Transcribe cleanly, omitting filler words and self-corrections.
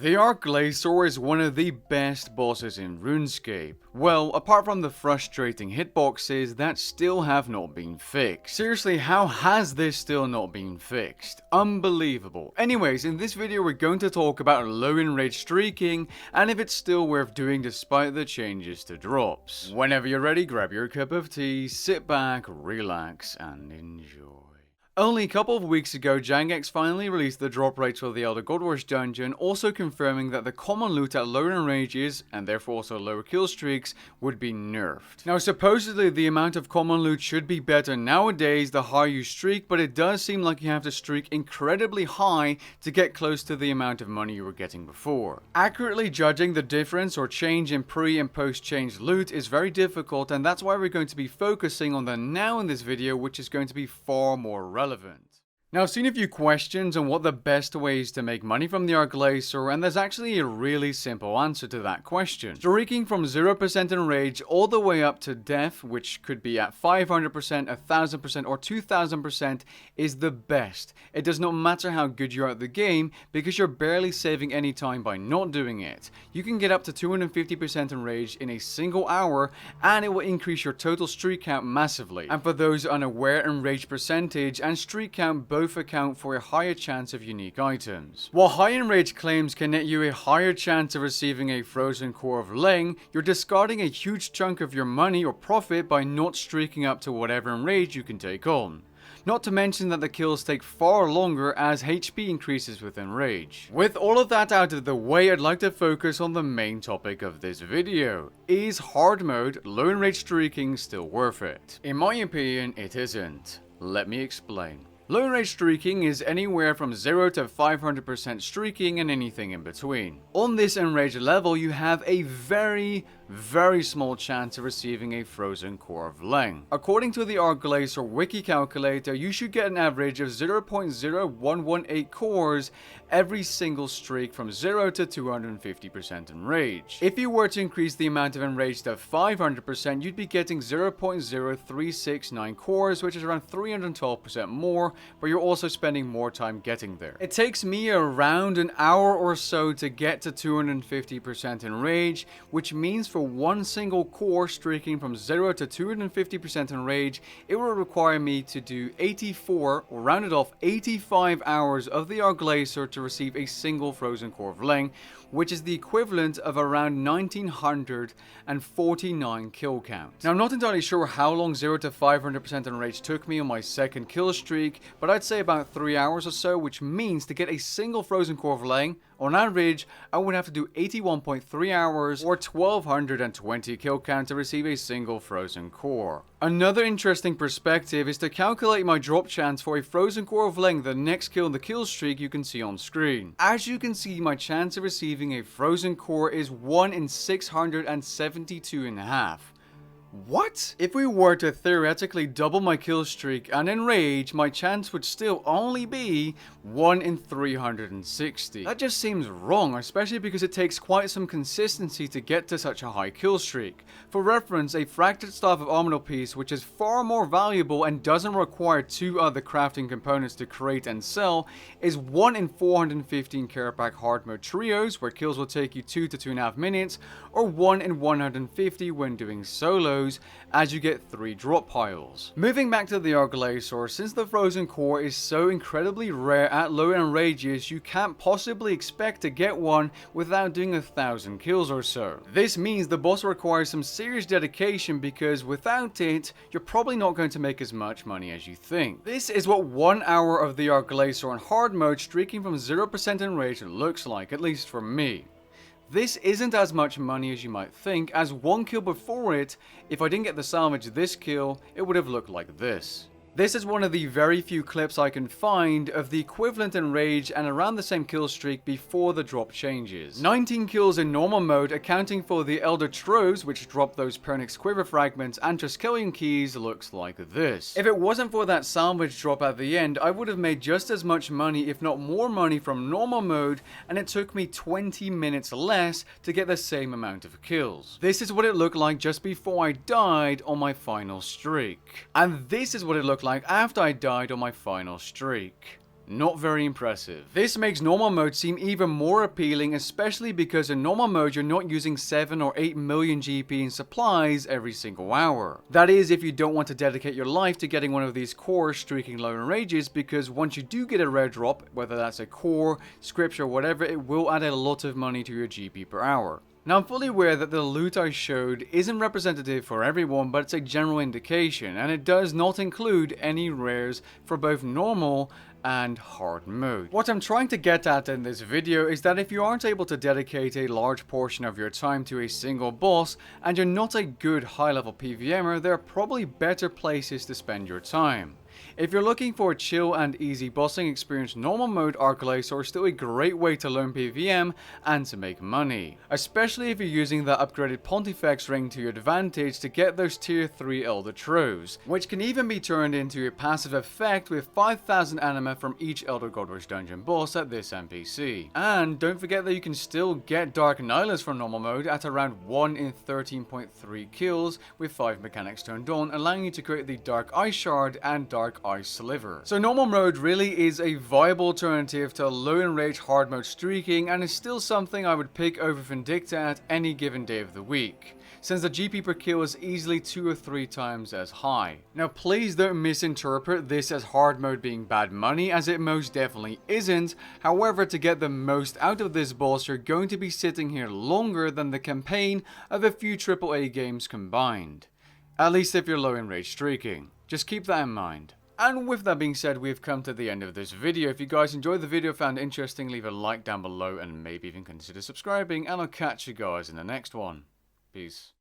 The Arch Glacor is one of the best bosses in Runescape. Well, apart from the frustrating hitboxes that still have not been fixed. Seriously, how has this still not been fixed? Unbelievable. Anyways, in this video we're going to talk about low enrage streaking and if it's still worth doing despite the changes to drops. Whenever you're ready, grab your cup of tea, sit back, relax, and enjoy. Only a couple of weeks ago, Jagex finally released the drop rates for the Elder God Wars dungeon, also confirming that the common loot at lower enrages, and therefore also lower kill streaks, would be nerfed. Now supposedly the amount of common loot should be better nowadays the higher you streak, but it does seem like you have to streak incredibly high to get close to the amount of money you were getting before. Accurately judging the difference or change in pre and post change loot is very difficult, and that's why we're going to be focusing on the now in this video, which is going to be far more relevant. Now, I've seen a few questions on what the best ways to make money from the Arch Glacor, and there's actually a really simple answer to that question. Streaking from 0% enrage all the way up to death, which could be at 500%, 1000%, or 2000%, is the best. It does not matter how good you are at the game, because you're barely saving any time by not doing it. You can get up to 250% enrage in a single hour, and it will increase your total streak count massively. And for those unaware, enrage percentage and streak count both account for a higher chance of unique items. While high enrage claims can net you a higher chance of receiving a frozen core of Leng, you're discarding a huge chunk of your money or profit by not streaking up to whatever enrage you can take on. Not to mention that the kills take far longer as HP increases with enrage. With all of that out of the way, I'd like to focus on the main topic of this video. Is hard mode, low enrage streaking still worth it? In my opinion, it isn't. Let me explain. Low enrage streaking is anywhere from 0 to 500% streaking and anything in between. On this enrage level, you have a very small chance of receiving a frozen core of Leng. According to the Arch Glacor wiki calculator, you should get an average of 0.0118 cores every single streak from 0 to 250% enrage. If you were to increase the amount of enrage to 500%, you'd be getting 0.0369 cores, which is around 312% more, but you're also spending more time getting there. It takes me around an hour or so to get to 250% enrage, which means for one single core streaking from 0 to 250% enrage, it will require me to do 84, or rounded off 85 hours of the Arch Glacor to receive a single frozen core of Leng, which is the equivalent of around 1949 kill count. Now, I'm not entirely sure how long 0 to 500% enrage took me on my second kill streak, but I'd say about 3 hours or so, which means to get a single frozen core of Leng, on average, I would have to do 81.3 hours or 1220 kill count to receive a single frozen core. Another interesting perspective is to calculate my drop chance for a frozen core of Leng the next kill in the kill streak you can see on screen. As you can see, my chance of receiving a frozen core is 1 in 672.5. What? If we were to theoretically double my kill streak and enrage, my chance would still only be 1 in 360. That just seems wrong, especially because it takes quite some consistency to get to such a high kill streak. For reference, a fractured staff of Arminal piece, which is far more valuable and doesn't require 2 other crafting components to create and sell, is 1 in 415 Carapac hard mode trios, where kills will take you 2 to 2.5 minutes, or 1 in 150 when doing solos, as you get 3 drop piles. Moving back to the Arch Glacor, since the frozen core is so incredibly rare at low enrages, you can't possibly expect to get one without doing 1,000 kills or so. This means the boss requires some serious dedication, because without it, you're probably not going to make as much money as you think. This is what 1 hour of the Arch Glacor on hard mode streaking from 0% enrage looks like, at least for me. This isn't as much money as you might think, as one kill before it, if I didn't get the salvage this kill, it would have looked like this. This is one of the very few clips I can find of the equivalent enrage and around the same kill streak before the drop changes. 19 kills in normal mode, accounting for the Elder Troves, which drop those Pernix Quiver Fragments and Triskelion Keys, looks like this. If it wasn't for that salvage drop at the end, I would have made just as much money, if not more money, from normal mode, and it took me 20 minutes less to get the same amount of kills. This is what it looked like just before I died on my final streak. And this is what it looked like after I died on my final streak. Not very impressive. This makes normal mode seem even more appealing, especially because in normal mode you're not using 7 or 8 million GP in supplies every single hour. That is, if you don't want to dedicate your life to getting one of these core streaking low enrages, because once you do get a rare drop, whether that's a core, scripture, or whatever, it will add a lot of money to your GP per hour. Now, I'm fully aware that the loot I showed isn't representative for everyone, but it's a general indication, and it does not include any rares for both normal and hard mode. What I'm trying to get at in this video is that if you aren't able to dedicate a large portion of your time to a single boss, and you're not a good high-level PVMer, there are probably better places to spend your time. If you're looking for a chill and easy bossing experience, normal mode Arch Glacor is still a great way to learn PVM and to make money, especially if you're using the upgraded Pontifex ring to your advantage to get those tier 3 Elder Troves, which can even be turned into a passive effect with 5,000 anima from each Elder Godrush dungeon boss at this NPC. And don't forget that you can still get Dark Nihilus from normal mode at around 1 in 13.3 kills with 5 mechanics turned on, allowing you to create the Dark Ice Shard and Dark Ice Sliver. So normal mode really is a viable alternative to low enrage hard mode streaking, and is still something I would pick over Vindicta at any given day of the week, since the GP per kill is easily 2 or 3 times as high. Now please don't misinterpret this as hard mode being bad money, as it most definitely isn't. However, to get the most out of this boss, you're going to be sitting here longer than the campaign of a few AAA games combined. At least if you're low enrage streaking. Just keep that in mind. And with that being said, we've come to the end of this video. If you guys enjoyed the video, found it interesting, leave a like down below and maybe even consider subscribing, and I'll catch you guys in the next one. Peace.